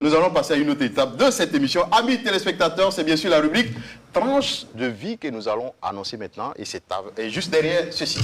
Nous allons passer à une autre étape de cette émission. Amis téléspectateurs, c'est bien sûr la rubrique tranche de vie que nous allons annoncer maintenant. Et c'est juste derrière ceci.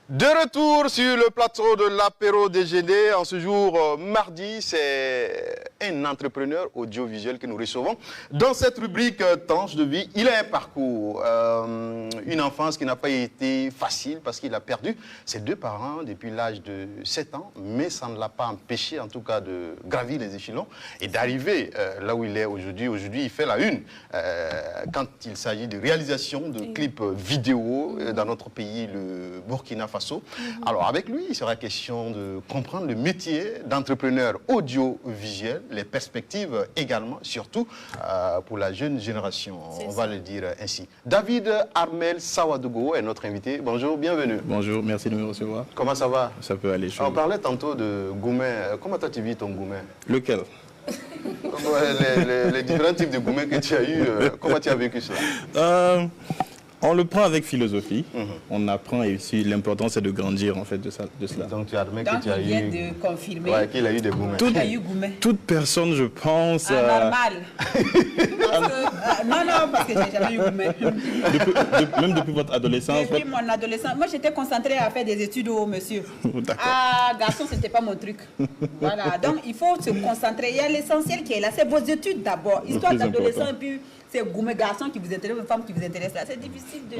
De retour sur le plateau de l'apéro déjeuner. En ce jour mardi, c'est un entrepreneur audiovisuel que nous recevons. Dans cette rubrique tranche de vie, il a un parcours, une enfance qui n'a pas été facile parce qu'il a perdu ses deux parents depuis l'âge de 7 ans, mais ça ne l'a pas empêché en tout cas de gravir les échelons et d'arriver là où il est aujourd'hui. Aujourd'hui, il fait la une quand il s'agit de réalisation de clips vidéo dans notre pays, le Burkina Faso. Alors avec lui, il sera question de comprendre le métier d'entrepreneur audiovisuel, les perspectives également, surtout pour la jeune génération, on va le dire ainsi. David Armel Sawadogo est notre invité. Bonjour, bienvenue. Bonjour, merci de me recevoir. Comment ça va? Ça peut aller chaud. On parlait tantôt de Goumet. Comment toi tu vis ton Goumet? Lequel? Les différents types de Goumet que tu as eu, comment tu as vécu ça? On le prend avec philosophie, on apprend et aussi l'important c'est de grandir en fait de cela. Donc tu admets que tu as eu... vient de confirmer qu'il a eu des Goumets. Toute personne je pense... normal. Non, parce que j'ai jamais eu Goumet. Même depuis votre adolescence? Depuis mon adolescence. Moi j'étais concentrée à faire des études au monsieur. Garçon, c'était pas mon truc. Voilà, donc il faut se concentrer. Il y a l'essentiel qui est là, c'est vos études d'abord. Histoire d'adolescent et puis... C'est Goumet garçon qui vous intéresse, une femme qui vous intéresse. Là, c'est difficile de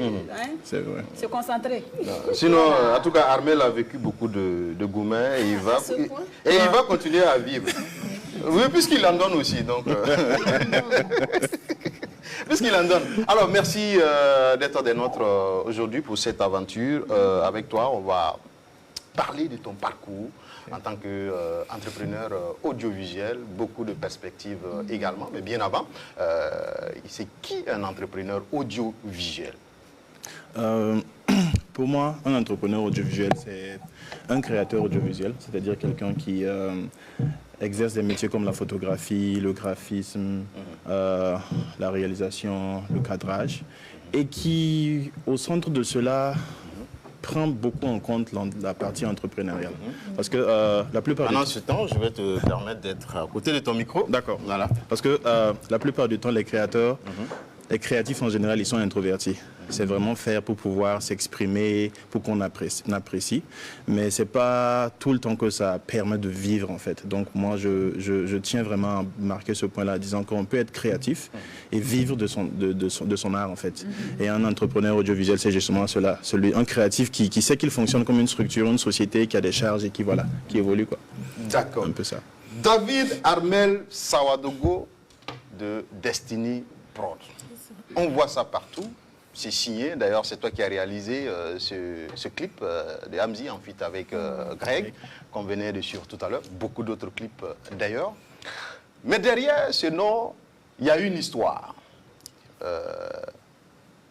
se concentrer. Non. Sinon, en tout cas, Armel a vécu beaucoup de Goumet et il va continuer à vivre. Oui, puisqu'il en donne aussi. Donc, puisqu'il en donne. Alors, merci d'être des nôtres aujourd'hui pour cette aventure. Avec toi, on va parler de ton parcours en tant qu'entrepreneur audiovisuel, beaucoup de perspectives également, mais bien avant, c'est qui un entrepreneur audiovisuel? Pour moi, un entrepreneur audiovisuel, c'est un créateur audiovisuel, c'est-à-dire quelqu'un qui exerce des métiers comme la photographie, le graphisme, la réalisation, le cadrage, et qui, au centre de cela, prend beaucoup en compte la partie entrepreneuriale. Parce que la plupart pendant ce temps, je vais te permettre d'être à côté de ton micro. D'accord, voilà. Parce que la plupart du temps, les créateurs, les créatifs en général, ils sont introvertis. C'est vraiment faire pour pouvoir s'exprimer, pour qu'on apprécie. Mais ce n'est pas tout le temps que ça permet de vivre, en fait. Donc, moi, je tiens vraiment à marquer ce point-là, disant qu'on peut être créatif et vivre de son art, en fait. Et un entrepreneur audiovisuel, c'est justement cela. Un créatif qui sait qu'il fonctionne comme une structure, une société, qui a des charges et qui évolue, quoi. D'accord. Un peu ça. David Armel Sawadogo de Destiny Prod. On voit ça partout. C'est signé, d'ailleurs c'est toi qui as réalisé ce clip de Hamzi en feat avec Greg, qu'on venait de suivre tout à l'heure, beaucoup d'autres clips d'ailleurs. Mais derrière ce nom, il y a une histoire.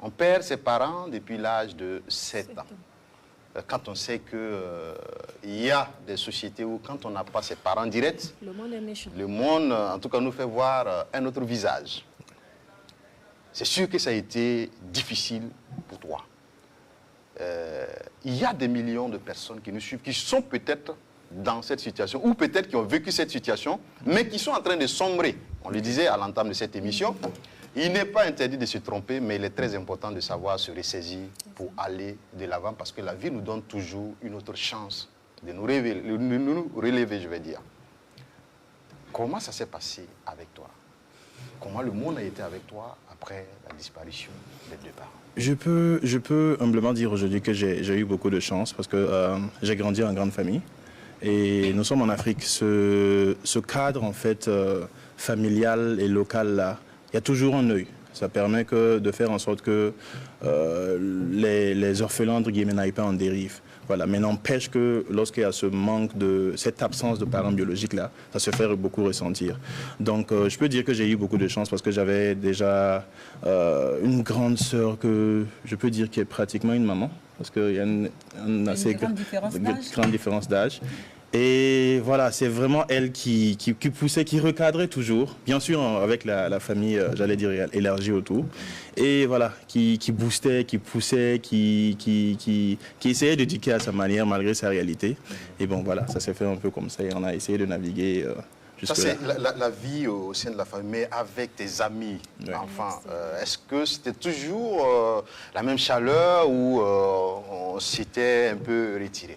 On perd ses parents depuis l'âge de 7 ans. quand on sait qu'il y a des sociétés où quand on n'a pas ses parents directs, Le monde est méchant. le monde, en tout cas, nous fait voir un autre visage. C'est sûr que ça a été difficile pour toi. Il y a des millions de personnes qui nous suivent, qui sont peut-être dans cette situation, ou peut-être qui ont vécu cette situation, mais qui sont en train de sombrer. On le disait à l'entame de cette émission, il n'est pas interdit de se tromper, mais il est très important de savoir se ressaisir pour aller de l'avant, parce que la vie nous donne toujours une autre chance de nous relever, je vais dire. Comment ça s'est passé avec toi? Comment le monde a été avec toi après la disparition des deux parents? Je peux humblement dire aujourd'hui que j'ai eu beaucoup de chance parce que j'ai grandi en grande famille et nous sommes en Afrique. Ce cadre en fait familial et local là, il y a toujours un œil. Ça permet de faire en sorte que les orphelins entre guillemets n'aillent pas en dérive. Voilà, mais n'empêche que lorsqu'il y a ce manque cette absence de parents biologiques là, ça se fait beaucoup ressentir. Donc je peux dire que j'ai eu beaucoup de chance parce que j'avais déjà une grande sœur que je peux dire qui est pratiquement une maman parce qu'il y a une grande différence d'âge. Et voilà, c'est vraiment elle qui poussait, qui recadrait toujours, bien sûr avec la famille, j'allais dire, élargie autour. Et voilà, qui boostait, qui poussait, qui essayait d'éduquer à sa manière malgré sa réalité. Et bon voilà, ça s'est fait un peu comme ça et on a essayé de naviguer jusque-là. Ça c'est la vie au sein de la famille, mais avec tes amis, enfants. Est-ce que c'était toujours la même chaleur ou on s'était un peu retiré?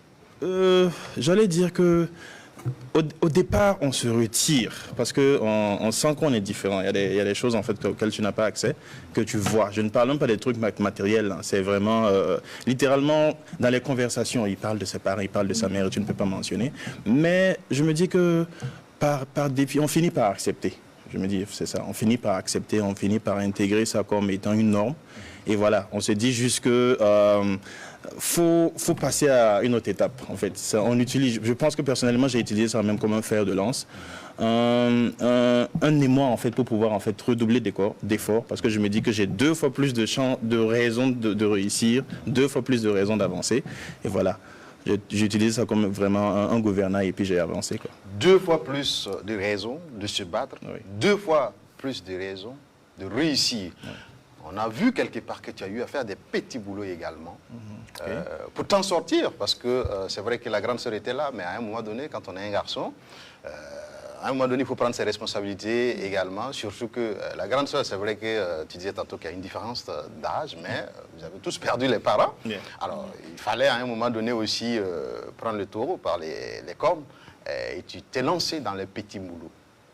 J'allais dire que au départ, on se retire parce qu'on sent qu'on est différent. Il y a des choses en fait auxquelles tu n'as pas accès, que tu vois. Je ne parle même pas des trucs matériels. Hein. C'est vraiment littéralement dans les conversations. Il parle de ses parents, il parle de sa mère, tu ne peux pas mentionner. Mais je me dis que par défi, on finit par accepter. Je me dis, c'est ça. On finit par accepter, on finit par intégrer ça comme étant une norme. Et voilà, on se dit juste que faut passer à une autre étape. En fait, ça, je pense que personnellement, j'ai utilisé ça même comme un fer de lance, un émoi en fait pour pouvoir en fait redoubler d'efforts, parce que je me dis que j'ai 2 fois plus de raisons de réussir, 2 fois plus de raisons d'avancer. Et voilà. J'ai utilisé ça comme vraiment un gouvernail et puis j'ai avancé, quoi. 2 fois plus de raisons de se battre, oui. 2 fois plus de raisons de réussir. Oui. On a vu quelque part que tu as eu à faire des petits boulots également pour t'en sortir, parce que c'est vrai que la grande sœur était là, mais à un moment donné, quand on est un garçon, à un moment donné, il faut prendre ses responsabilités également, surtout que la grande sœur, c'est vrai que tu disais tantôt qu'il y a une différence d'âge, mais vous avez tous perdu les parents. Yeah. Alors, il fallait à un moment donné aussi prendre le taureau par les cornes et tu t'es lancé dans les petits boulots.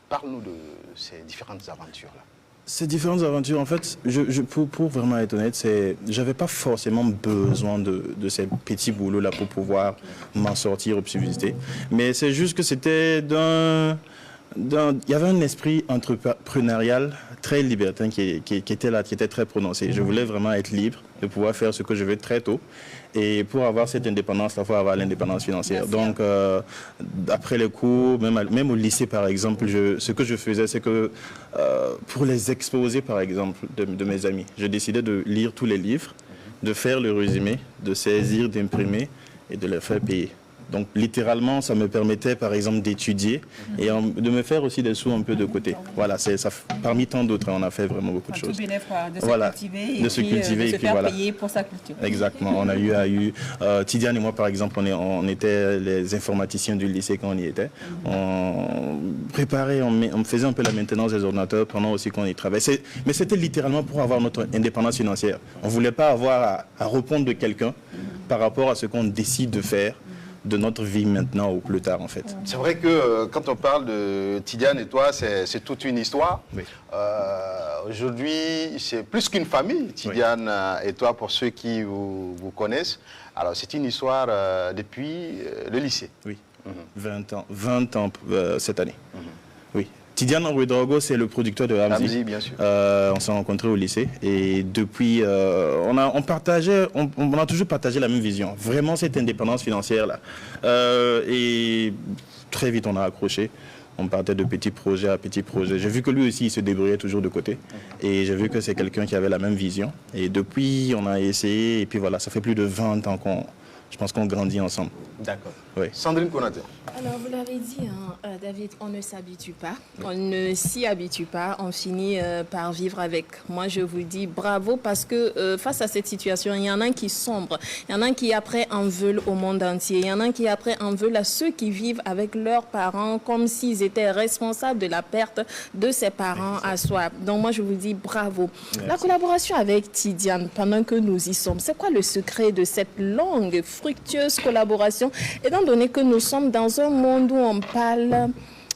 Parle-nous de ces différentes aventures-là. Ces différentes aventures, en fait, pour vraiment être honnête, j'avais pas forcément besoin de ces petits boulots-là pour pouvoir m'en sortir ou subsister. Mais c'est juste que c'était il y avait un esprit entrepreneurial très libertin qui était là, qui était très prononcé. Je voulais vraiment être libre, de pouvoir faire ce que je veux très tôt. Et pour avoir cette indépendance, il faut avoir l'indépendance financière. Donc, après les cours, même au lycée, par exemple, ce que je faisais, c'est que pour les exposer, par exemple, de mes amis, je décidais de lire tous les livres, de faire le résumé, de saisir, d'imprimer et de les faire payer. Donc, littéralement, ça me permettait, par exemple, d'étudier et de me faire aussi des sous un peu de côté. Voilà, ça, parmi tant d'autres, on a fait vraiment beaucoup de choses. Tout bénéfice, de se cultiver et de se faire payer pour sa culture. Exactement. On a eu Tidiane et moi, par exemple, on était les informaticiens du lycée quand on y était. On préparait, on faisait un peu la maintenance des ordinateurs pendant aussi qu'on y travaillait. Mais c'était littéralement pour avoir notre indépendance financière. On ne voulait pas avoir à répondre de quelqu'un par rapport à ce qu'on décide de faire de notre vie maintenant ou plus tard, en fait. C'est vrai que quand on parle de Tidiane et toi, c'est toute une histoire. Oui. Aujourd'hui, c'est plus qu'une famille, Tidiane et toi, pour ceux qui vous connaissent. Alors, c'est une histoire depuis le lycée. Oui, 20 ans cette année. Oui. Tidiane Ouedraogo, c'est le producteur de Ramzi. Ramzi, bien sûr. On s'est rencontrés au lycée et depuis, on a toujours partagé la même vision. Vraiment cette indépendance financière-là. Et très vite, on a accroché. On partait de petit projet à petit projet. J'ai vu que lui aussi, il se débrouillait toujours de côté. Et j'ai vu que c'est quelqu'un qui avait la même vision. Et depuis, on a essayé. Et puis voilà, ça fait plus de 20 ans je pense qu'on grandit ensemble. D'accord. Oui. Sandrine Konaté. Alors, vous l'avez dit, hein, David, on ne s'habitue pas, on ne s'y habitue pas, on finit par vivre avec. Moi, je vous dis bravo parce que face à cette situation, il y en a qui sombrent, il y en a qui après en veulent au monde entier, il y en a qui après en veulent à ceux qui vivent avec leurs parents comme s'ils étaient responsables de la perte de ses parents à soi. Donc, moi, je vous dis bravo. Merci. La collaboration avec Tidiane, pendant que nous y sommes, c'est quoi le secret de cette longue, fructueuse collaboration, étant donné que nous sommes dans un monde où on parle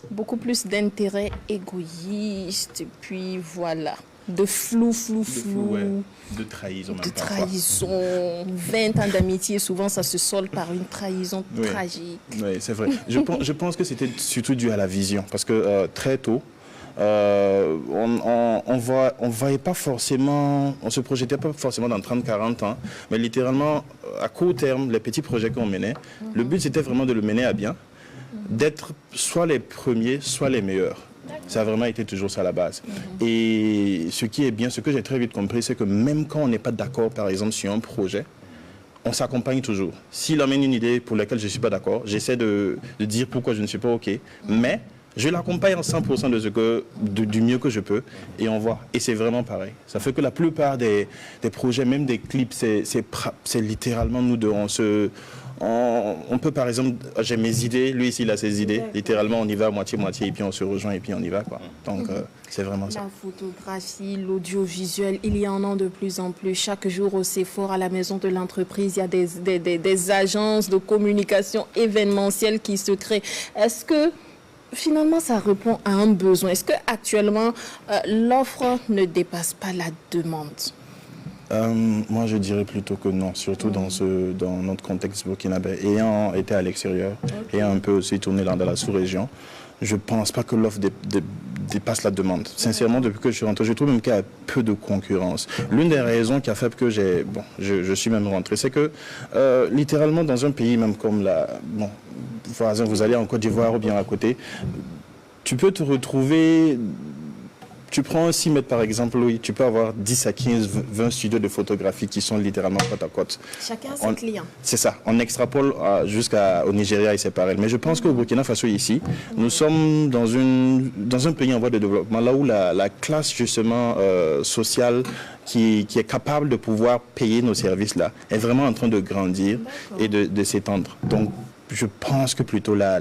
beaucoup plus d'intérêts égoïstes, et puis voilà, de flou, Ouais. De trahison même de trahison, 20 ans d'amitié, souvent ça se solde par une trahison tragique. Oui, c'est vrai. Je pense que c'était surtout dû à la vision, parce que très tôt, on voyait pas forcément, on se projetait pas forcément dans 30-40 ans, mais littéralement, à court terme, les petits projets qu'on menait, le but c'était vraiment de le mener à bien, d'être soit les premiers, soit les meilleurs. Ça a vraiment été toujours ça à la base. Et ce qui est bien, ce que j'ai très vite compris, c'est que même quand on n'est pas d'accord, par exemple, sur un projet, on s'accompagne toujours. S'il amène une idée pour laquelle je ne suis pas d'accord, j'essaie de dire pourquoi je ne suis pas OK, mais je l'accompagne en 100% du mieux que je peux et on voit. Et c'est vraiment pareil. Ça fait que la plupart des projets, même des clips, c'est littéralement nous deux. On peut par exemple, j'ai mes idées, lui ici il a ses idées. Littéralement on y va moitié-moitié et puis on se rejoint et puis on y va, quoi. Donc c'est vraiment ça. La photographie, l'audiovisuel, il y en a de plus en plus. Chaque jour au CEFOR, à la maison de l'entreprise, il y a des agences de communication événementielle qui se créent. Est-ce que finalement, ça répond à un besoin? Est-ce qu'actuellement, l'offre ne dépasse pas la demande? Moi, je dirais plutôt que non, surtout dans notre contexte burkinabé. Ayant été à l'extérieur et un peu aussi tourné dans la sous-région, je ne pense pas que l'offre dépasse la demande. Sincèrement, depuis que je suis rentré, je trouve même qu'il y a peu de concurrence. L'une des raisons qui a fait que je suis même rentré, c'est que littéralement dans un pays même comme voisin, vous allez en Côte d'Ivoire ou bien à côté, tu peux te retrouver. Tu prends un 6 mètres par exemple, oui, tu peux avoir 10 à 15, 20 studios de photographie qui sont littéralement côte à côte. Chacun ses clients. C'est ça. On extrapole jusqu'au Nigeria et c'est pareil. Mais je pense qu'au Burkina Faso ici, nous sommes dans un pays en voie de développement, là où la classe justement sociale qui est capable de pouvoir payer nos services là est vraiment en train de grandir et de s'étendre. Donc je pense que plutôt la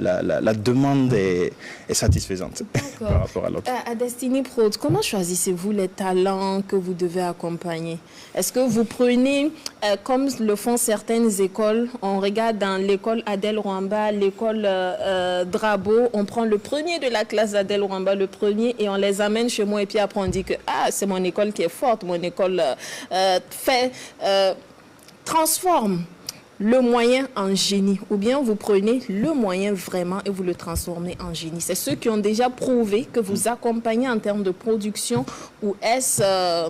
demande est satisfaisante par rapport à l'autre. À Destiny Prod, comment choisissez-vous les talents que vous devez accompagner? Est-ce que vous prenez, comme le font certaines écoles, on regarde dans l'école Adèle Rwamba, l'école Drabo, on prend le premier de la classe d'Adèle Rwamba, le premier, et on les amène chez moi et puis après on dit que c'est mon école qui est forte, mon école transforme le moyen en génie, ou bien vous prenez le moyen vraiment et vous le transformez en génie. C'est ceux qui ont déjà prouvé que vous accompagnez en termes de production, ou est-ce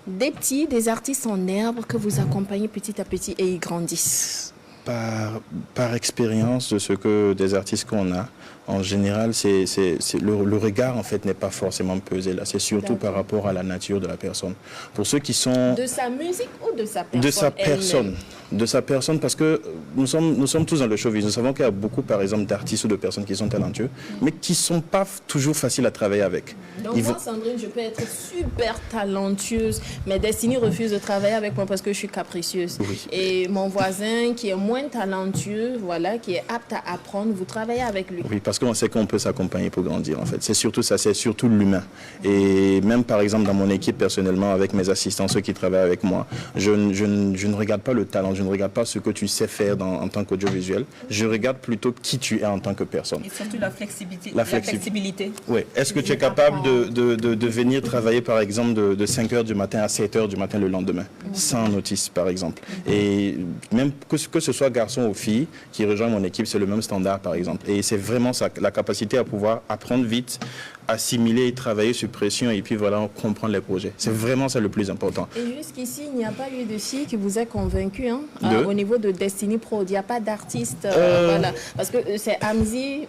des artistes en herbe que vous accompagnez petit à petit et ils grandissent? Par expérience de ce que des artistes qu'on a, en général, le regard en fait n'est pas forcément pesé là. C'est surtout par rapport à la nature de la personne. Pour ceux qui sont de sa musique ou de sa personne? De sa personne. De sa personne, parce que nous sommes tous dans le showbiz. Nous savons qu'il y a beaucoup, par exemple, d'artistes ou de personnes qui sont talentueux, mais qui ne sont pas toujours faciles à travailler avec. Donc moi, Sandrine, je peux être super talentueuse, mais Destiny refuse de travailler avec moi parce que je suis capricieuse. Oui. Et mon voisin qui est moins talentueux, voilà, qui est apte à apprendre, vous travaillez avec lui. Oui, parce qu'on sait qu'on peut s'accompagner pour grandir, en fait. C'est surtout ça, c'est surtout l'humain. Et même, par exemple, dans mon équipe, personnellement, avec mes assistants, ceux qui travaillent avec moi, je ne regarde pas le talent, je ne regarde pas ce que tu sais faire en tant qu'audiovisuel. Je regarde plutôt qui tu es en tant que personne. Et surtout la flexibilité. Oui. Est-ce que tu es capable de venir travailler, par exemple, de 5 h du matin à 7 h du matin le lendemain, sans notice, par exemple. Et même que ce soit garçon ou fille qui rejoint mon équipe, c'est le même standard, par exemple. Et c'est vraiment ça, la capacité à pouvoir apprendre vite, assimiler, travailler sur pression et puis voilà, comprendre les projets. C'est vraiment ça le plus important. Et jusqu'ici, il n'y a pas eu de fille qui vous a convaincu au niveau de Destiny Prod. Il n'y a pas d'artiste, voilà. Parce que c'est Amzi.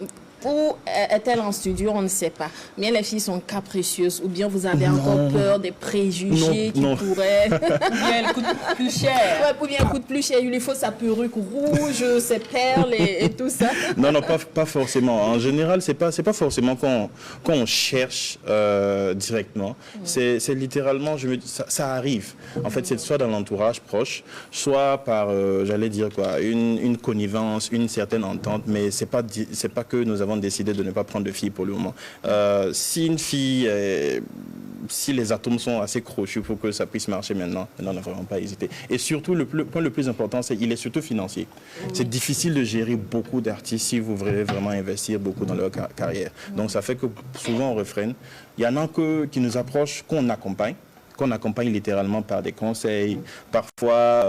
Ou est-elle en studio, on ne sait pas. Bien, les filles sont capricieuses ou bien vous avez encore peur des préjugés qui pourraient... Ou bien elle coûte plus cher. Ouais, ou bien elle coûte plus cher, il lui faut sa perruque rouge, ses perles et tout ça. Non, pas forcément. En général, c'est pas forcément qu'on cherche directement. C'est littéralement, ça arrive. En fait, c'est soit dans l'entourage proche, soit par, j'allais dire quoi, une connivence, une certaine entente, mais c'est pas que nous avons décidé de ne pas prendre de filles pour le moment. Si une fille, si les atomes sont assez crochus pour que ça puisse marcher maintenant, on n'a vraiment pas hésité. Et surtout, le point le plus important, c'est qu'il est surtout financier. C'est difficile de gérer beaucoup d'artistes si vous voulez vraiment investir beaucoup dans leur carrière. Donc ça fait que souvent on refraine. Il y en a qui nous approchent, qu'on accompagne littéralement par des conseils. Parfois,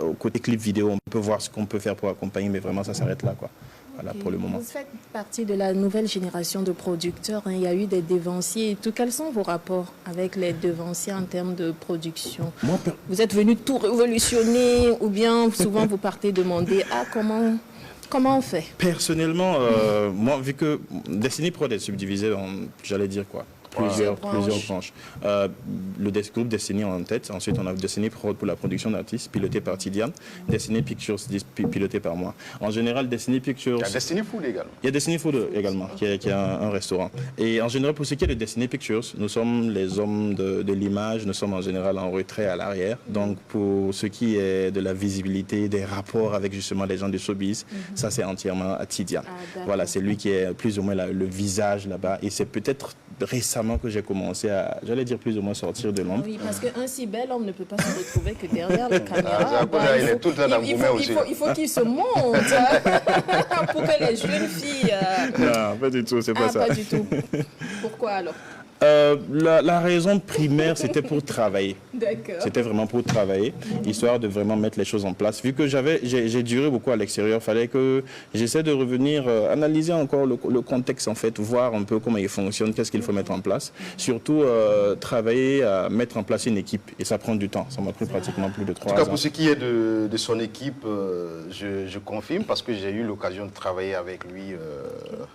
au côté clip vidéo, on peut voir ce qu'on peut faire pour accompagner, mais vraiment ça s'arrête là, quoi. Voilà, pour le moment. Vous faites partie de la nouvelle génération de producteurs. Hein. Il y a eu des devanciers et tout. Quels sont vos rapports avec les devanciers en termes de production? Vous êtes venu tout révolutionner ou bien souvent vous partez demander comment on fait? Personnellement, moi, vu que Destiny Prod est subdivisé en, j'allais dire quoi, plusieurs branches. Le groupe Destiny en tête. Ensuite, on a Destiny Prod pour la production d'artistes, piloté par Tidiane. Destiny Pictures, piloté par moi. En général, Destiny Pictures... Il y a Destiny Food également. Il y a Destiny Food également, qui est un restaurant. Et en général, pour ce qui est de Destiny Pictures, nous sommes les hommes de l'image. Nous sommes en général en retrait à l'arrière. Donc, pour ce qui est de la visibilité, des rapports avec justement les gens du showbiz, ça, c'est entièrement à Tidiane. Voilà, c'est lui qui est plus ou moins le visage là-bas. Et c'est peut-être récemment que j'ai commencé à, j'allais dire plus ou moins sortir de l'ombre. Oui, parce qu'un si bel homme ne peut pas se retrouver que derrière les caméras. Il est tout le temps dans le aussi. Il faut qu'il se monte pour que les jeunes filles... Non, pas du tout, c'est pas ça. Pas du tout. Pourquoi alors? La raison primaire, c'était pour travailler. D'accord. C'était vraiment pour travailler, histoire de vraiment mettre les choses en place. Vu que j'ai duré beaucoup à l'extérieur, il fallait que j'essaie de revenir, analyser encore le contexte, en fait, voir un peu comment il fonctionne, qu'est-ce qu'il faut mettre en place. Surtout, travailler à mettre en place une équipe. Et ça prend du temps. Ça m'a pris pratiquement plus de 3 ans. En tout cas, pour ce qui est de son équipe, je confirme, parce que j'ai eu l'occasion de travailler avec lui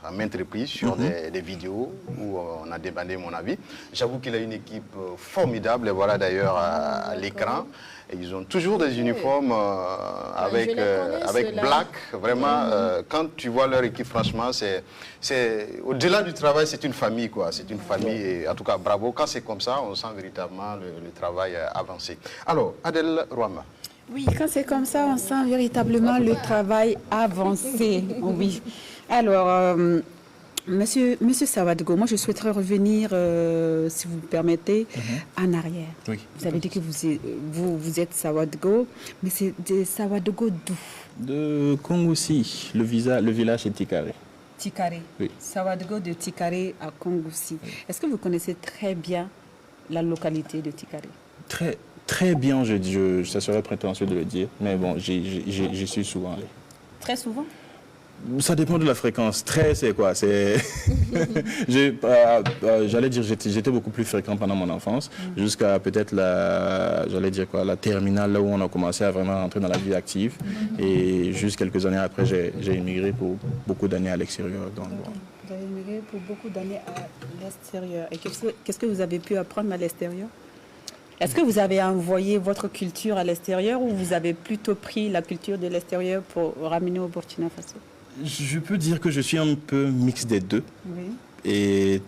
à maintes reprises sur des vidéos où on a demandé mon avis. J'avoue qu'il a une équipe formidable, et voilà d'ailleurs à l'écran. Et ils ont toujours des uniformes avec black. Vraiment, quand tu vois leur équipe, franchement, c'est au-delà du travail, c'est une famille, quoi. C'est une famille, et en tout cas, bravo. Quand c'est comme ça, on sent véritablement le travail avancé. Alors, Adèle Rouama. Oui, quand c'est comme ça, on sent véritablement le travail avancé. Oui. Alors... Monsieur Sawadgo, moi je souhaiterais revenir, si vous me permettez, en arrière. Oui. Vous avez dit que vous êtes Sawadgo, mais c'est des Sawadgo d'où? De Kongoussi, le village est Tikare. Tikare. Oui. Sawadgo de Tikare à Kongoussi. Oui. Est-ce que vous connaissez très bien la localité de Tikare? Très bien, ça serait prétentieux de le dire, mais bon, j'y suis souvent allé. Très souvent? Ça dépend de la fréquence. Très, c'est quoi? J'allais dire, j'étais beaucoup plus fréquent pendant mon enfance, jusqu'à peut-être la terminale, là où on a commencé à vraiment rentrer dans la vie active. Et juste quelques années après, j'ai immigré pour beaucoup d'années à l'extérieur. Donc, bon. Vous avez immigré pour beaucoup d'années à l'extérieur. Et qu'est-ce que vous avez pu apprendre à l'extérieur? Est-ce que vous avez envoyé votre culture à l'extérieur ou vous avez plutôt pris la culture de l'extérieur pour ramener au Burkina Faso? Je peux dire que je suis un peu mix des deux. Oui. Et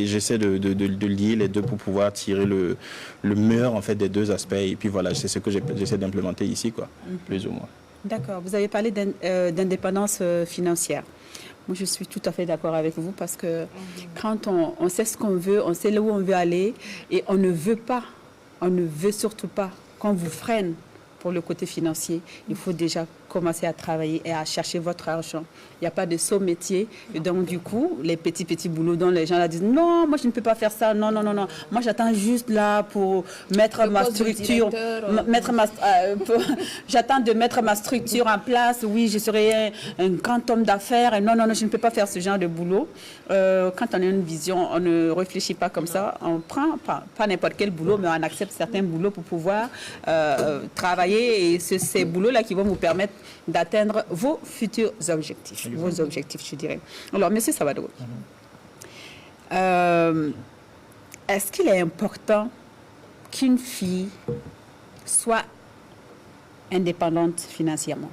j'essaie de lier les deux pour pouvoir tirer le meilleur en fait, des deux aspects. Et puis voilà, c'est ce que j'essaie d'implémenter ici, quoi, plus ou moins. D'accord. Vous avez parlé d'indépendance financière. Moi, je suis tout à fait d'accord avec vous parce que quand on sait ce qu'on veut, on sait là où on veut aller et on ne veut surtout pas qu'on vous freine pour le côté financier. Il faut déjà commencer à travailler et à chercher votre argent. Il n'y a pas de saut métier. Et donc, du coup, les petits boulots dont les gens là disent non, moi, je ne peux pas faire ça. Non. Moi, j'attends juste là pour mettre ma structure. J'attends de mettre ma structure en place. Oui, je serai un grand homme d'affaires. Et non, je ne peux pas faire ce genre de boulot. Quand on a une vision, on ne réfléchit pas comme ça. On prend pas n'importe quel boulot, mais on accepte certains boulots pour pouvoir travailler travailler et c'est ces boulots-là qui vont vous permettre d'atteindre vos futurs objectifs, vos objectifs, je dirais. Alors, monsieur Savado, est-ce qu'il est important qu'une fille soit indépendante financièrement?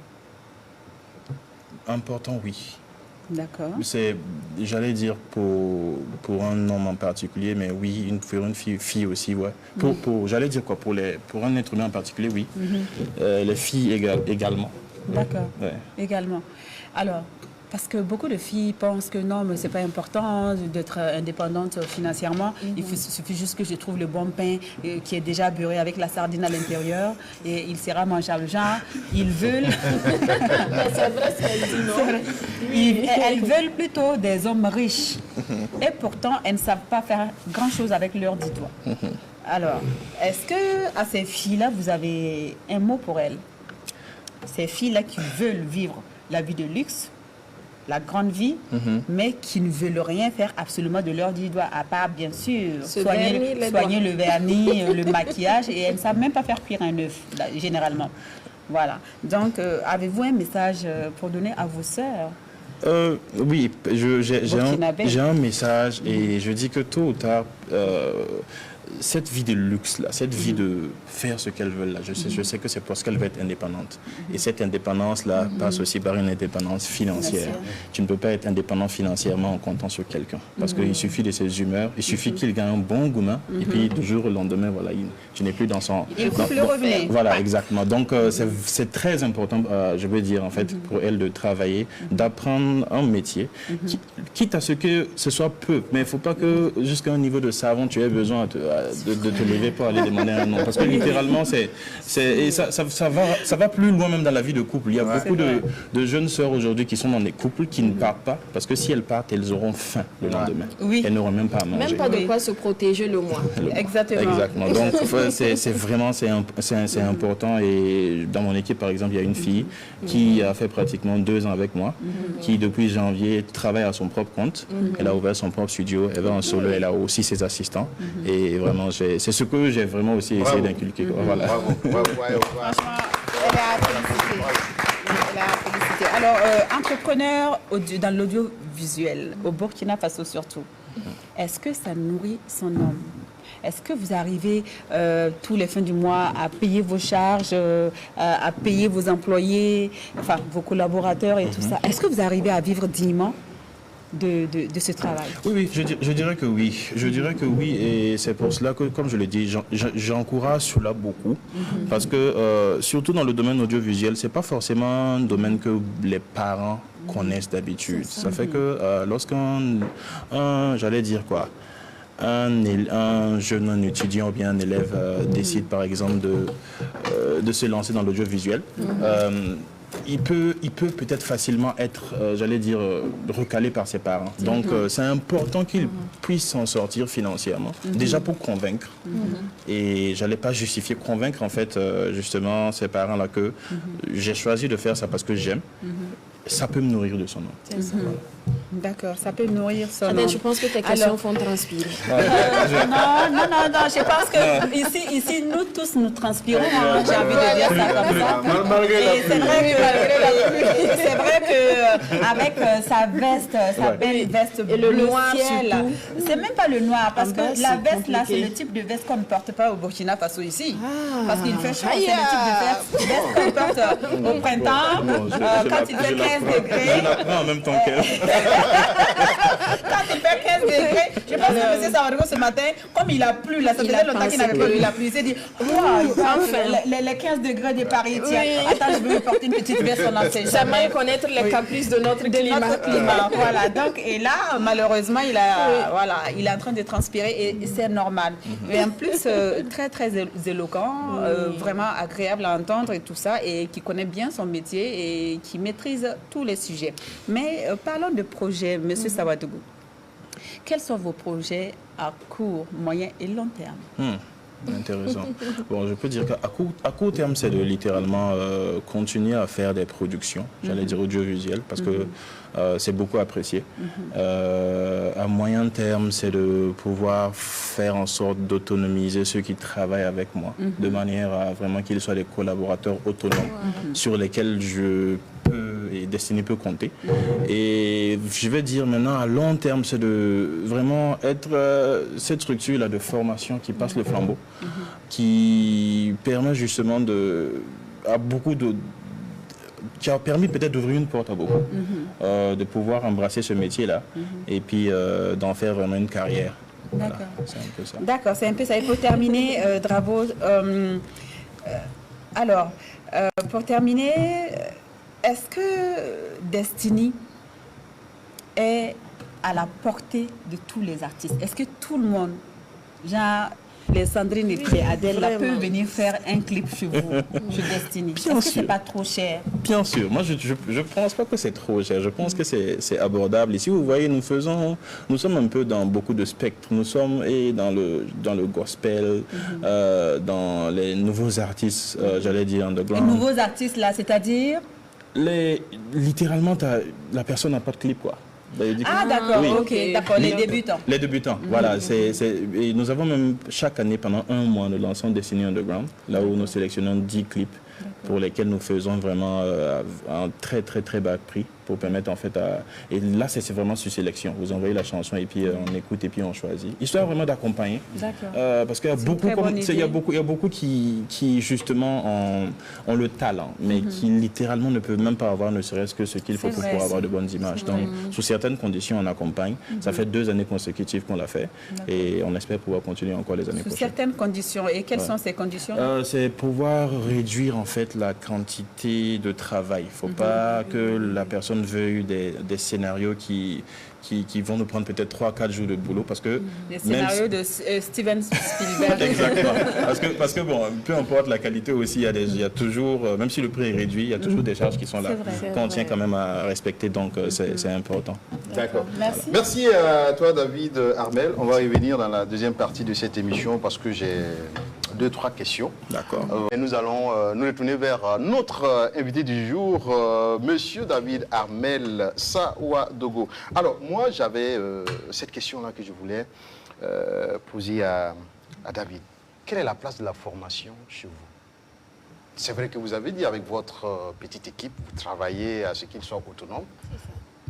Important, oui. D'accord. J'allais dire pour un homme en particulier, mais oui, pour une fille aussi, ouais. J'allais dire quoi, pour un être humain en particulier, oui. Les filles également. D'accord, ouais. Également. Alors, parce que beaucoup de filles pensent que non, mais c'est pas important d'être indépendante financièrement. Il suffit juste que je trouve le bon pain qui est déjà beurré avec la sardine à l'intérieur et il sera mangeable. Genre, ils veulent... Mais c'est vrai ce qu'elle dit, non? Elles veulent plutôt des hommes riches. Et pourtant, elles ne savent pas faire grand-chose avec leurs 10 doigts. Alors, est-ce que à ces filles-là, vous avez un mot pour elles? Ces filles-là qui veulent vivre la vie de luxe, la grande vie, mais qui ne veulent rien faire absolument de leurs 10 doigts, à part, bien sûr, soigner le vernis, le maquillage, et elles ne savent même pas faire cuire un œuf, là, généralement. Voilà. Donc, avez-vous un message pour donner à vos sœurs? Oui, j'ai un message et je dis que tôt ou tard, cette vie de luxe là, cette vie de faire ce qu'elles veulent là, je sais que c'est parce qu'elles veulent être indépendantes. Et cette indépendance là passe aussi par une indépendance financière. Tu ne peux pas être indépendant financièrement en comptant sur quelqu'un. Parce qu'il suffit de ses humeurs, il suffit qu'il gagne un bon gourmand et puis du jour au lendemain, voilà, tu n'es plus dans son... Il coupe le revenu. Voilà, exactement. Donc c'est très important, je veux dire en fait, pour elle de travailler, d'apprendre un métier, quitte à ce que ce soit peu. Mais il ne faut pas que jusqu'à un niveau de savant, tu aies besoin de te lever pour aller demander un nom. Parce que littéralement, ça va plus loin même dans la vie de couple. Il y a beaucoup de jeunes sœurs aujourd'hui qui sont dans des couples qui ne partent pas. Parce que si elles partent, elles auront faim le lendemain. Elles n'auront même pas à manger. Même pas de quoi se protéger le mois. Exactement. Donc, c'est vraiment important. Et dans mon équipe, par exemple, il y a une fille qui a fait pratiquement 2 ans avec moi, qui depuis janvier travaille à son propre compte. Elle a ouvert son propre studio. Elle va en solo. Elle a aussi ses assistants. Et vraiment, c'est ce que j'ai vraiment aussi essayé d'inculquer. Voilà. Bravo. Franchement, elle a félicité. Alors, entrepreneur dans l'audiovisuel, au Burkina Faso surtout, est-ce que ça nourrit son homme? Est-ce que vous arrivez tous les fins du mois à payer vos charges, à payer vos employés, enfin vos collaborateurs et tout ça? Est-ce que vous arrivez à vivre dignement de ce travail? Oui, je dirais que oui. Je dirais que oui, et c'est pour cela que, comme je l'ai dit, j'encourage cela beaucoup, parce que surtout dans le domaine audiovisuel, c'est pas forcément un domaine que les parents connaissent d'habitude. Ça fait que j'allais dire quoi, un jeune étudiant ou bien un élève décide par exemple de se lancer dans l'audiovisuel, il peut peut-être facilement être, j'allais dire, recalé par ses parents. Donc, c'est important qu'il puisse s'en sortir financièrement, déjà pour convaincre. Et j'allais pas justifier, convaincre en fait, justement, ces parents-là que j'ai choisi de faire ça parce que j'aime. Ça peut me nourrir de son nom. Voilà. D'accord, ça peut nourrir son nom. Je pense que tes questions font transpirer. Non, je pense que ici, nous tous, nous transpirons. J'ai envie de dire ça comme ça. Et c'est vrai qu'avec sa veste, sa belle veste bleu ciel, c'est même pas le noir, parce que la veste là, c'est le type de veste qu'on ne porte pas au Burkina Faso ici. Parce qu'il fait chaud, c'est le type de veste qu'on porte au printemps, quand il fait 15 degrés. Je l'apprends en même temps qu'elle. Quand il fait 15 degrés, je pense que M. Savadego ce matin, comme il a plu, là, ça faisait longtemps qu'il n'avait pas il a plu, il s'est dit, les 15 degrés de Paris, tiens, attends, je vais me porter une petite veste, on en sait jamais. Jamais connaître les caprices de notre climat. Voilà, donc, et là, malheureusement, il est en train de transpirer et c'est normal. Et en plus, très, très éloquent, vraiment agréable à entendre et tout ça, et qui connaît bien son métier et qui maîtrise tous les sujets. Mais parlons de projets, M. Savadego. Quels sont vos projets à court, moyen et long terme? Intéressant. Bon, je peux dire qu'à court terme, c'est de littéralement continuer à faire des productions, j'allais dire audiovisuelles, parce que c'est beaucoup apprécié. À moyen terme, c'est de pouvoir faire en sorte d'autonomiser ceux qui travaillent avec moi, de manière à vraiment qu'ils soient des collaborateurs autonomes sur lesquels je peux et Destiny peut compter. Et je vais dire maintenant, à long terme, c'est de vraiment être cette structure-là de formation qui passe le flambeau, qui permet justement qui a permis peut-être d'ouvrir une porte à beaucoup, de pouvoir embrasser ce métier-là et puis d'en faire vraiment une carrière. Voilà, c'est un peu ça. D'accord, c'est un peu ça. Il faut terminer, Dravo. Alors, pour terminer, est-ce que Destiny est à la portée de tous les artistes? Est-ce que tout le monde, genre les Sandrine et les Adèle, là, peuvent venir faire un clip chez vous, chez Destiny? Est-ce que c'est pas trop cher? Bien sûr. Moi, je ne pense pas que c'est trop cher. Je pense que c'est abordable. Ici, vous voyez, nous sommes un peu dans beaucoup de spectres. Nous sommes dans le gospel, dans les nouveaux artistes, j'allais dire underground. Les nouveaux artistes, là, c'est-à-dire? Littéralement, la personne n'a pas de clip, quoi. Ah d'accord, oui. ok, d'accord, les débutants. Les débutants, voilà. Et nous avons même chaque année, pendant un mois, nous lançons Destiny Underground, là où nous sélectionnons 10 clips pour lesquels nous faisons vraiment un très très très bas prix pour permettre en fait à... Et là, c'est vraiment sur sélection. Vous envoyez la chanson et puis on écoute et puis on choisit. Histoire vraiment d'accompagner. D'accord. Parce qu'il y a beaucoup, il y a beaucoup qui justement ont le talent, mais qui littéralement ne peuvent même pas avoir ne serait-ce que ce qu'il faut pour pouvoir avoir de bonnes images. Donc, sous certaines conditions, on accompagne. Ça fait 2 années consécutives qu'on l'a fait et on espère pouvoir continuer encore les années prochaines. Sous certaines conditions. Et quelles sont ces conditions? C'est pouvoir réduire en fait la quantité de travail. Il ne faut pas que la personne veuille des scénarios qui vont nous prendre peut-être 3-4 jours de boulot parce que... Les scénarios de Steven Spielberg. Exactement. Parce que bon, peu importe la qualité aussi, il y a toujours, même si le prix est réduit, il y a toujours des charges qui sont là, qu'on tient quand même à respecter, donc c'est important. D'accord. Merci. Merci à toi, David Armel. On va revenir dans la deuxième partie de cette émission parce que j'ai 2-3 questions. D'accord. Et nous allons nous retourner vers notre invité du jour, Monsieur David Armel Sawadogo. Alors, moi, j'avais cette question-là que je voulais poser à David. Quelle est la place de la formation chez vous? C'est vrai que vous avez dit avec votre petite équipe, vous travaillez à ce qu'ils soient autonomes.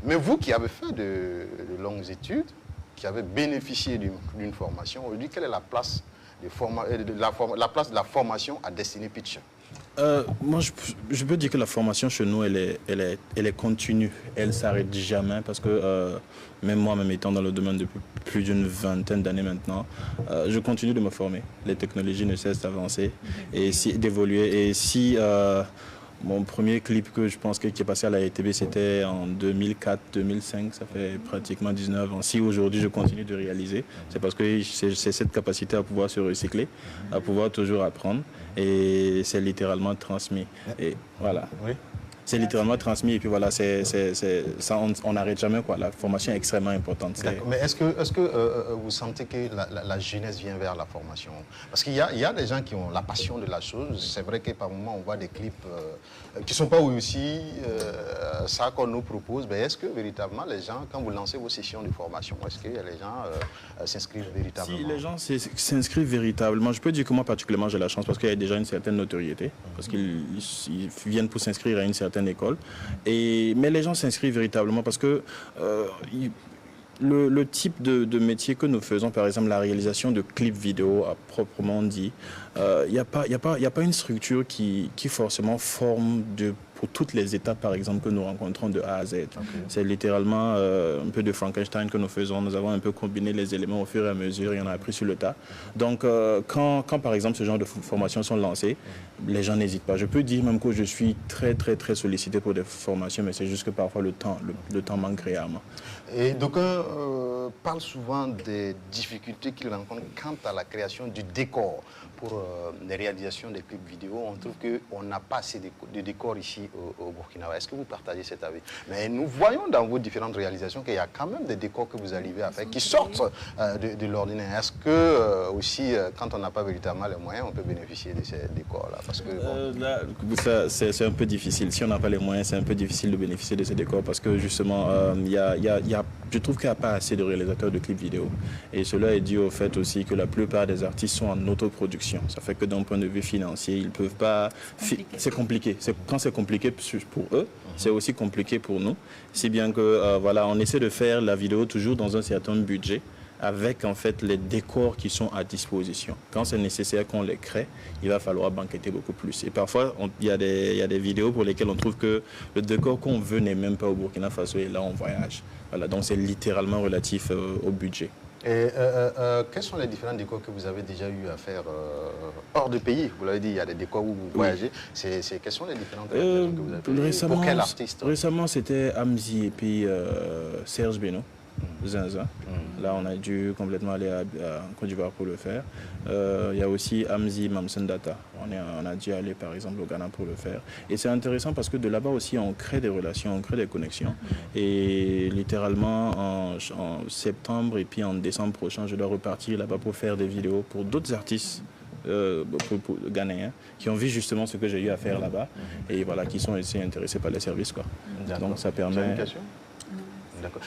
Mais vous qui avez fait de longues études, qui avez bénéficié d'une formation, aujourd'hui, quelle est la place la place de la formation à Destiny Pictures? Moi, je peux dire que la formation chez nous, elle est continue. Elle ne s'arrête jamais parce que même moi, même étant dans le domaine depuis plus d'une vingtaine d'années maintenant, je continue de me former. Les technologies ne cessent d'avancer et d'évoluer. Et si mon premier clip que je pense qui est passé à la RTB, c'était en 2004-2005, ça fait pratiquement 19 ans. Si aujourd'hui je continue de réaliser, c'est parce que c'est cette capacité à pouvoir se recycler, à pouvoir toujours apprendre, et c'est littéralement transmis. Et voilà. Oui. C'est littéralement transmis et puis voilà, ça, on n'arrête jamais quoi. La formation est extrêmement importante. Mais est-ce que vous sentez que la jeunesse vient vers la formation? Parce qu'il y a des gens qui ont la passion de la chose. C'est vrai que par moments on voit des clips qui ne sont pas aussi ça qu'on nous propose. Mais est-ce que véritablement les gens, quand vous lancez vos sessions de formation, est-ce que les gens s'inscrivent véritablement? Si les gens s'inscrivent véritablement, je peux dire que moi particulièrement j'ai la chance parce qu'il y a déjà une certaine notoriété, parce qu'ils viennent pour s'inscrire à une certaine école. Mais les gens s'inscrivent véritablement parce que le type de métier que nous faisons, par exemple la réalisation de clips vidéo à proprement dit, il n'y a pas une structure qui forcément forme pour toutes les étapes, par exemple, que nous rencontrons de A à Z. Okay. C'est littéralement un peu de Frankenstein que nous faisons. Nous avons un peu combiné les éléments au fur et à mesure et on a appris sur le tas. Donc, quand par exemple, ce genre de formations sont lancées, les gens n'hésitent pas. Je peux dire même que je suis très, très, très sollicité pour des formations, mais c'est juste que parfois le temps manque réellement. Et d'aucuns parlent souvent des difficultés qu'ils rencontrent quant à la création du décor pour les réalisations des clips vidéo, on trouve qu'on n'a pas assez de décors ici au Burkina. Est-ce que vous partagez cet avis? Mais nous voyons dans vos différentes réalisations qu'il y a quand même des décors que vous arrivez à faire qui sortent de l'ordinaire. Est-ce que aussi, quand on n'a pas véritablement les moyens, on peut bénéficier de ces décors-là? Parce que là, c'est un peu difficile. Si on n'a pas les moyens, c'est un peu difficile de bénéficier de ces décors parce que justement, je trouve qu'il n'y a pas assez de réalisateurs de clips vidéo. Et cela est dû au fait aussi que la plupart des artistes sont en autoproduction. Ça fait que d'un point de vue financier, ils ne peuvent pas... C'est compliqué. Quand c'est compliqué pour eux, c'est aussi compliqué pour nous. Si bien que, voilà, on essaie de faire la vidéo toujours dans un certain budget, avec en fait les décors qui sont à disposition. Quand c'est nécessaire qu'on les crée, il va falloir banqueter beaucoup plus. Et parfois, il y a des vidéos pour lesquelles on trouve que le décor qu'on veut n'est même pas au Burkina Faso et là on voyage. Voilà, donc c'est littéralement relatif au budget. Et quels sont les différents décors que vous avez déjà eu à faire hors de pays? Vous l'avez dit, il y a des décors où vous voyagez. Quels sont les différentes réalisations que vous avez fait? Pour quel artiste? Récemment, c'était Amzi et puis Serge Beno. Zinza. Là, on a dû complètement aller à Côte d'Ivoire pour le faire. Il y a aussi Amzi Mamsendata. On a dû aller, par exemple, au Ghana pour le faire. Et c'est intéressant parce que de là-bas aussi, on crée des relations, on crée des connexions. Et littéralement, en septembre et puis en décembre prochain, je dois repartir là-bas pour faire des vidéos pour d'autres artistes pour ghanéens qui ont vu justement ce que j'ai eu à faire là-bas et voilà, qui sont aussi intéressés par les services, quoi. Donc ça permet...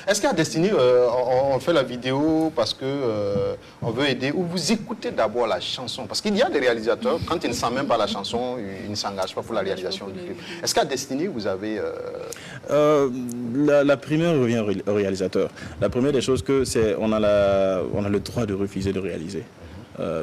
Est-ce qu'à Destiny, on fait la vidéo parce qu'on veut aider ou vous écoutez d'abord la chanson? Parce qu'il y a des réalisateurs, quand ils ne sentent même pas la chanson, ils ne s'engagent pas pour la réalisation du clip. Est-ce qu'à Destiny, vous avez... La primeur revient au réalisateur. La première des choses, c'est on a le droit de refuser de réaliser.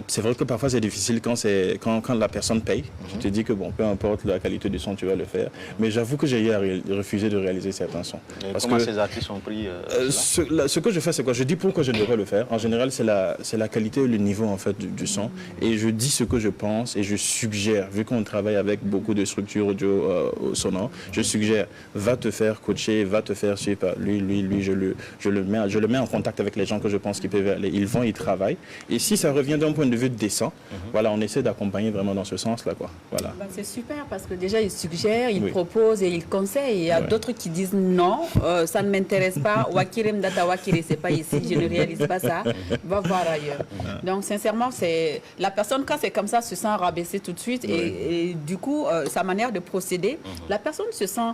C'est vrai que parfois c'est difficile quand la personne paye. Je te dis que bon, peu importe la qualité du son, tu vas le faire. Mais j'avoue que j'ai eu à refuser de réaliser certains sons. Comment ces artistes ont pris ce que je fais, c'est quoi? Je dis pourquoi je ne devrais le faire. En général, c'est la qualité et le niveau en fait du son. Et je dis ce que je pense et je suggère, vu qu'on travaille avec beaucoup de structures audio sonores, je suggère, va te faire coacher, va te faire suivre. Lui, je le mets en contact avec les gens que je pense qu'ils peuvent aller. Ils vont, ils travaillent. Et si ça revient d'un point de vue décent, voilà, on essaie d'accompagner vraiment dans ce sens-là, quoi. Voilà. Ben, c'est super parce que déjà ils suggèrent, ils proposent et ils conseillent. Il y a d'autres qui disent non, ça ne m'intéresse pas. Wakirem data wakire, c'est pas ici, je ne réalise pas ça. Va voir ailleurs. Donc sincèrement, c'est la personne quand c'est comme ça se sent rabaissée tout de suite et du coup sa manière de procéder, la personne se sent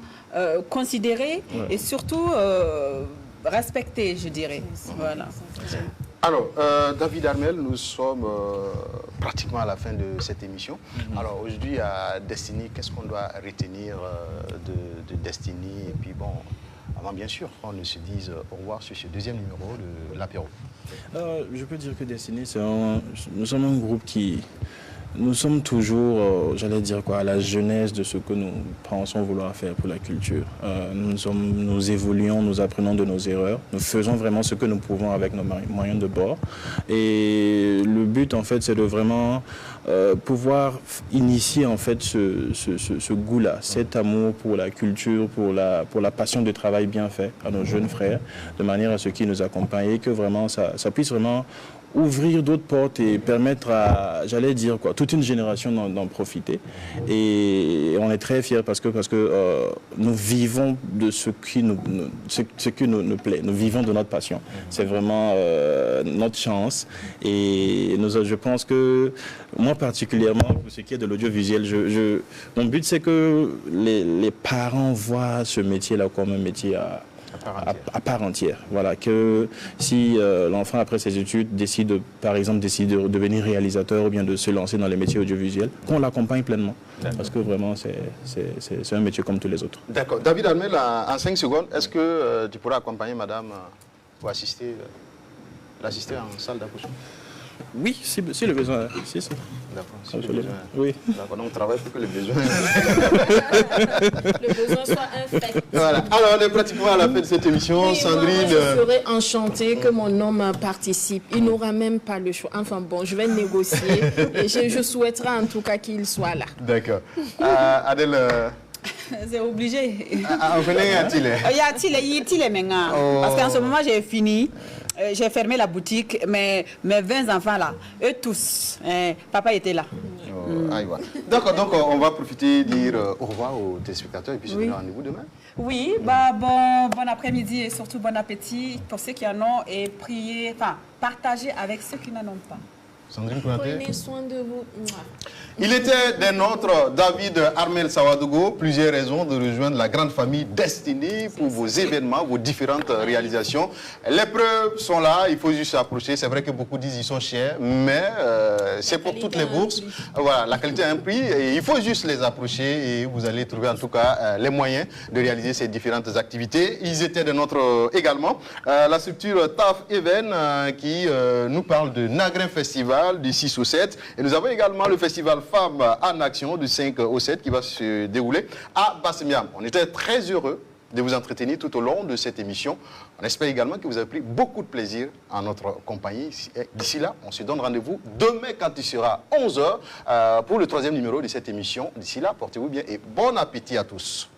considérée et surtout respectée, je dirais. Voilà. Alors, David Armel, nous sommes pratiquement à la fin de cette émission. Alors, aujourd'hui, à Destiny, qu'est-ce qu'on doit retenir de Destiny? Et puis, bon, avant, bien sûr, on ne se dise au revoir sur ce deuxième numéro de l'apéro. Je peux dire que Destiny, nous sommes un groupe qui... Nous sommes toujours, j'allais dire quoi, à la jeunesse de ce que nous pensons vouloir faire pour la culture. Nous évoluons, nous apprenons de nos erreurs, nous faisons vraiment ce que nous pouvons avec nos moyens de bord. Et le but, en fait, c'est de vraiment pouvoir initier, en fait, ce goût-là, cet amour pour la culture, pour la passion de travail bien fait à nos jeunes frères, de manière à ce qu'ils nous accompagnent et que vraiment ça puisse vraiment ouvrir d'autres portes et permettre à, j'allais dire quoi, toute une génération d'en profiter. Et on est très fiers parce que nous vivons de ce qui nous plaît. Nous vivons de notre passion. C'est vraiment notre chance. Et je pense que moi particulièrement, pour ce qui est de l'audiovisuel, mon but c'est que les parents voient ce métier-là comme un métier à part entière. Voilà, que si l'enfant après ses études décide par exemple de devenir réalisateur ou bien de se lancer dans les métiers audiovisuels, qu'on l'accompagne pleinement. Parce que vraiment c'est un métier comme tous les autres. D'accord. David Armel, en 5 secondes, est-ce que tu pourrais accompagner madame pour l'assister en salle d'accouchement? Oui, si le besoin. Si. D'accord, si le besoin. Oui. D'accord, donc on travaille pour que le besoin... le besoin soit un fait. Voilà. Alors, on est pratiquement à la fin de cette émission. Oui, Sandrine... Moi, je serais enchantée que mon homme participe. Il n'aura même pas le choix. Enfin bon, je vais négocier et je souhaiterais en tout cas qu'il soit là. D'accord. Adèle... C'est obligé. On connaît Atile. Il y a Atile maintenant. Parce qu'en ce moment, j'ai fini. j'ai fermé la boutique, mais mes 20 enfants là, eux tous, papa était là. D'accord, donc on va profiter de dire au revoir aux téléspectateurs et puis se donner rendez-vous demain. Oui, bah bon après-midi et surtout bon appétit pour ceux qui en ont et priez, enfin partagez avec ceux qui n'en ont pas. Sandrine Kouyaté. Prenez soin de vous. Il était des nôtres, David Armel Sawadogo. Plusieurs raisons de rejoindre la grande famille destinée pour vos événements, vos différentes réalisations. Les preuves sont là, il faut juste s'approcher. C'est vrai que beaucoup disent qu'ils sont chers, mais c'est pour toutes les bourses. Voilà, la qualité a un prix et il faut juste les approcher et vous allez trouver en tout cas les moyens de réaliser ces différentes activités. Ils étaient des nôtres également. La structure TAF Even qui nous parle de Nagrin Festival du 6 au 7. Et nous avons également le festival Femmes en Action du 5 au 7 qui va se dérouler à Bassemiam. On était très heureux de vous entretenir tout au long de cette émission. On espère également que vous avez pris beaucoup de plaisir en notre compagnie. D'ici là, on se donne rendez-vous demain quand il sera 11 h pour le 3e numéro de cette émission. D'ici là, portez-vous bien et bon appétit à tous.